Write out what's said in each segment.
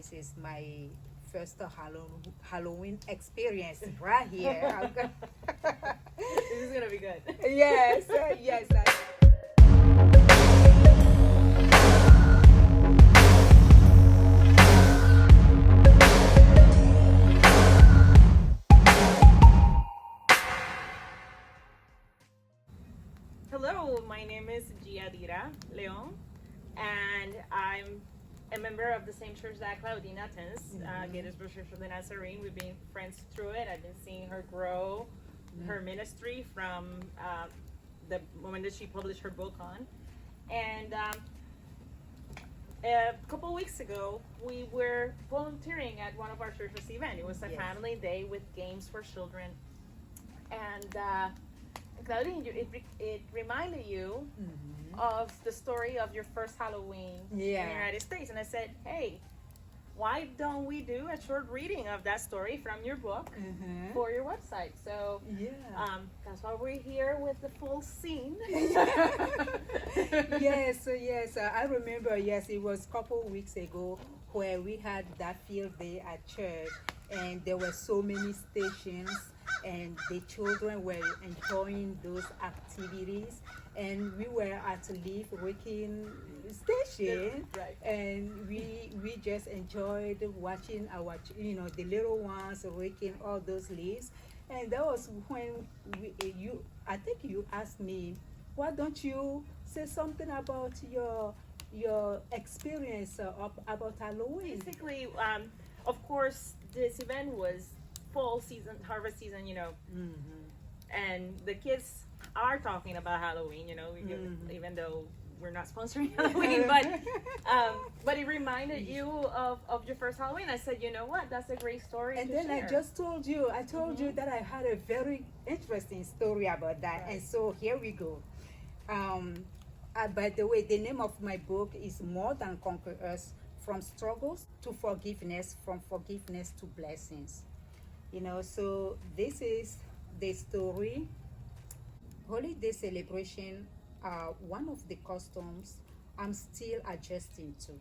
this is my first Halloween experience right here. This is gonna be good. Yes, yes. Hello, my name is Giadira Leon, and I'm a member of the same church that Claudine attends, Gettysburg Church of the Nazarene. We've been friends through it. I've been seeing her grow her ministry from the moment that she published her book on. And a couple weeks ago, we were volunteering at one of our church's events. It was a family day with games for children. And Claudine, it reminded you of the story of your first Halloween in the United States. And I said, hey, why don't we do a short reading of that story from your book for your website? So that's why we're here with the full scene. Yes. I remember, it was a couple weeks ago where we had that field day at church, and there were so many stations, and the children were enjoying those activities, and we were at leaf raking station, and we just enjoyed watching our the little ones raking all those leaves. And that was when I think you asked me, why don't you say something about your experience about Halloween? Basically, of course, this event was fall season, harvest season, and the kids are talking about Halloween, even though we're not sponsoring Halloween, but it reminded you of your first Halloween. I said, you know what, that's a great story. And then share. I just told you, that I had a very interesting story about that, and so here we go. By the way, the name of my book is More Than Conquerors: From Struggles to Forgiveness, From Forgiveness to Blessings. So this is the story. Holiday celebration are one of the customs I'm still adjusting to.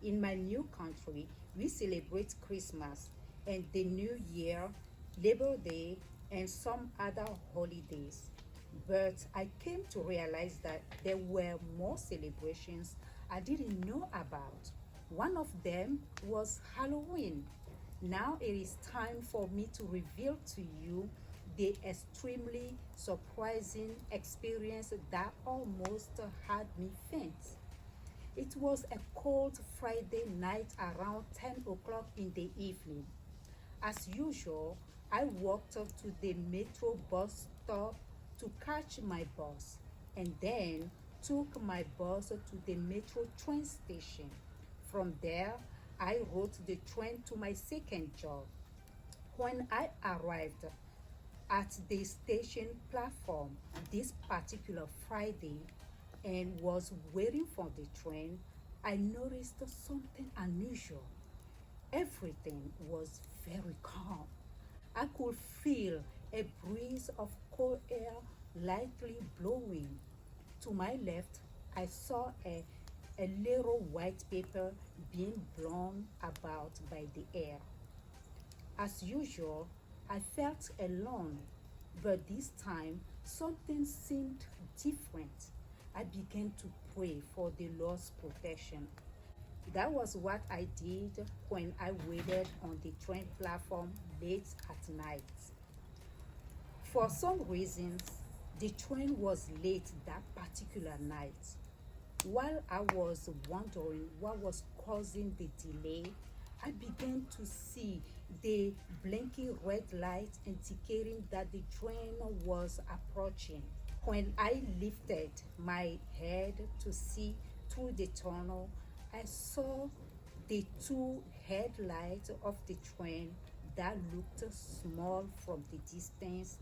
In my new country, we celebrate Christmas and the New Year, Labor Day, and some other holidays. But I came to realize that there were more celebrations I didn't know about. One of them was Halloween. Now it is time for me to reveal to you the extremely surprising experience that almost had me faint. It was a cold Friday night around 10 o'clock in the evening. As usual, I walked up to the metro bus stop to catch my bus, and then took my bus to the metro train station. From there, I rode the train to my second job. When I arrived at the station platform this particular Friday and was waiting for the train, I noticed something unusual. Everything was very calm. I could feel a breeze of cold air lightly blowing. To my left, I saw a little white paper being blown about by the air. As usual, I felt alone, but this time something seemed different. I began to pray for the Lord's protection. That was what I did when I waited on the train platform late at night. For some reasons, the train was late that particular night. While I was wondering what was causing the delay, I began to see the blinking red light indicating that the train was approaching. When I lifted my head to see through the tunnel, I saw the two headlights of the train that looked small from the distance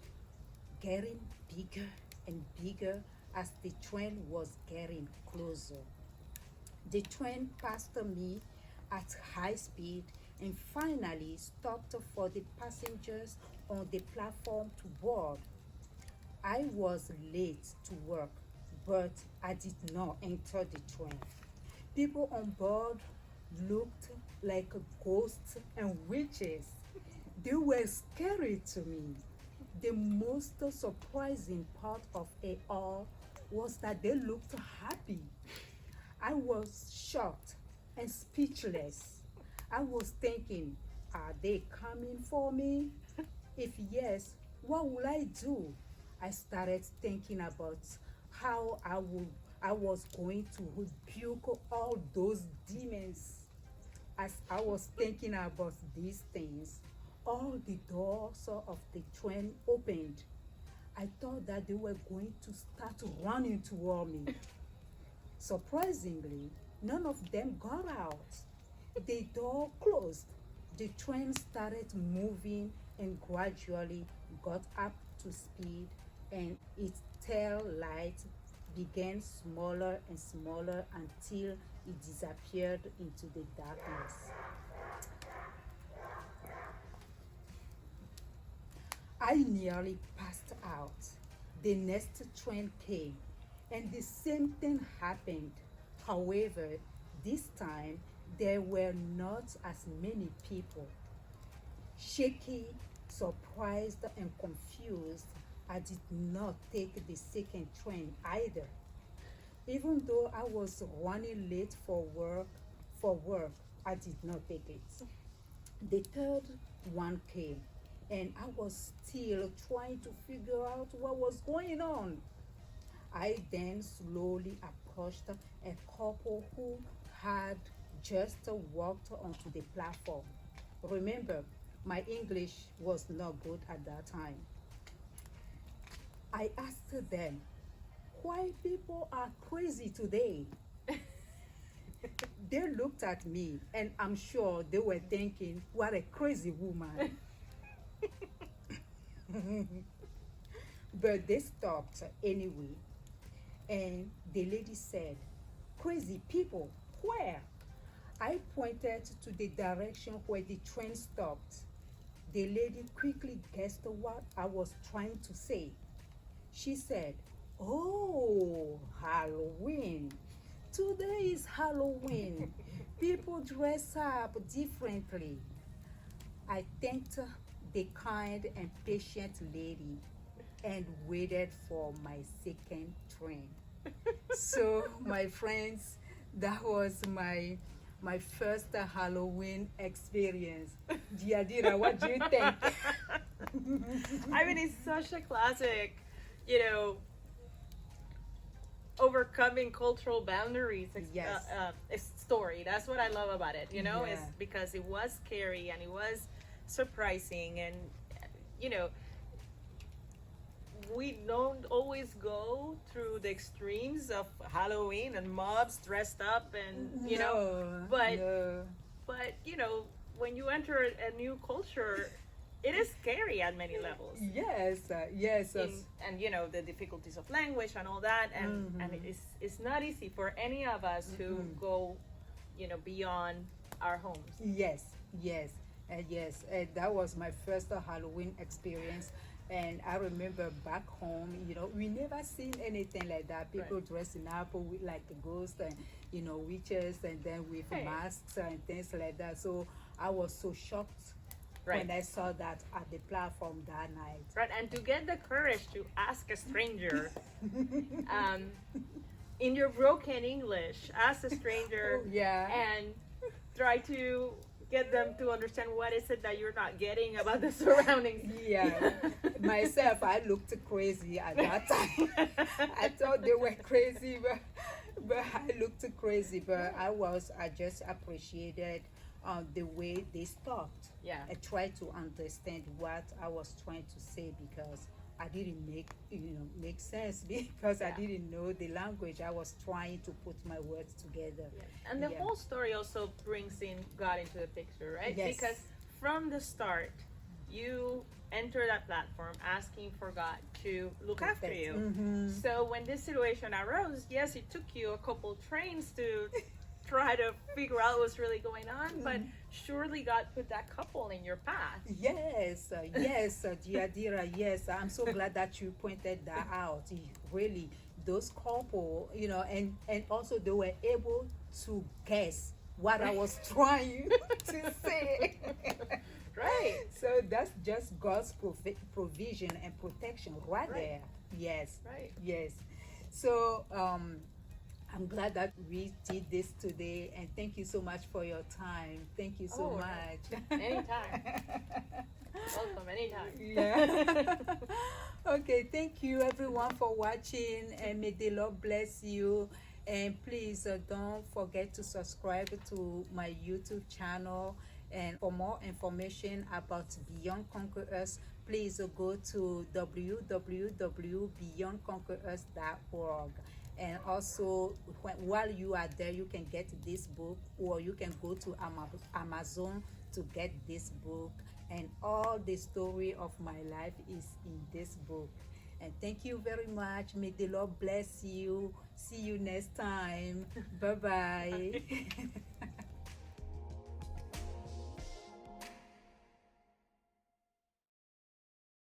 getting bigger and bigger as the train was getting closer. The train passed me at high speed and finally stopped for the passengers on the platform to board. I was late to work, but I did not enter the train. People on board looked like ghosts and witches. They were scary to me. The most surprising part of it all was that they looked happy. I was shocked and speechless. I was thinking, are they coming for me? If yes, what will I do? I started thinking about how I was going to rebuke all those demons. As I was thinking about these things, all the doors of the train opened. I thought that they were going to start running toward me. Surprisingly, none of them got out. The door closed. The train started moving and gradually got up to speed, and its tail light began smaller and smaller until it disappeared into the darkness. I nearly passed out. The next train came, and the same thing happened. However, this time there were not as many people. Shaky, surprised, and confused, I did not take the second train either. Even though I was running late for work, I did not take it. The third one came, and I was still trying to figure out what was going on. I then slowly approached a couple who had just walked onto the platform. Remember, my English was not good at that time. I asked them why people are crazy today. They looked at me, and I'm sure they were thinking, what a crazy woman. But they stopped anyway, and the lady said, crazy people, where? I pointed to the direction where the train stopped. The lady quickly guessed what I was trying to say. She said, oh, Halloween. Today is Halloween. People dress up differently. I thanked the kind and patient lady and waited for my second train. So, my friends, that was my first Halloween experience. Diadira, what do you think? I mean, it's such a classic, you know, overcoming cultural boundaries Yes. story. That's what I love about it, you know, Yeah. is because it was scary and it was surprising, and you know, we don't always go through the extremes of Halloween and mobs dressed up and you know, No, but no. but you know, when you enter a new culture, it is scary at many levels. Yes, yes. And you know, the difficulties of language and all that, and it's not easy for any of us who go, you know, beyond our homes. Yes, yes, yes. That was my first Halloween experience. And I remember back home, you know, we never seen anything like that. People Right. dressing up with like ghosts and, you know, witches, and then with Right. masks and things like that. So I was so shocked Right. when I saw that at the platform that night. Right, and to get the courage to ask a stranger, um, in your broken English, ask a stranger Yeah. and try to get them to understand what is it that you're not getting about the surroundings. Yeah, myself, I looked crazy at that time. I thought they were crazy, but I looked crazy. But I just appreciated the way they stopped. Yeah. I tried to understand what I was trying to say because I didn't make sense because I Yeah. didn't know the language. I was trying to put my words together. And the Yeah. whole story also brings in God into the picture, right? Yes. Because from the start, you enter that platform asking for God to look after Perfect. you. Mhm. So when this situation arose, yes, it took you a couple trains to try to figure out what's really going on, but surely God put that couple in your path. Yes, yes, Diadira, yes. I'm so glad that you pointed that out. Really, those couple, you know, and also they were able to guess what I was trying to say. Right. So that's just God's provision and protection right, Right. there. Yes. Right. Yes. So I'm glad that we did this today, and thank you so much for your time. Thank you so Oh, much. Anytime. Welcome anytime. Yeah. Okay, thank you everyone for watching, and may the Lord bless you. And please don't forget to subscribe to my YouTube channel. And for more information about Beyond Conquerors, please go to www.beyondconquerors.org. And also, while you are there, you can get this book, or you can go to Amazon to get this book. And all the story of my life is in this book. And thank you very much. May the Lord bless you. See you next time. Bye bye.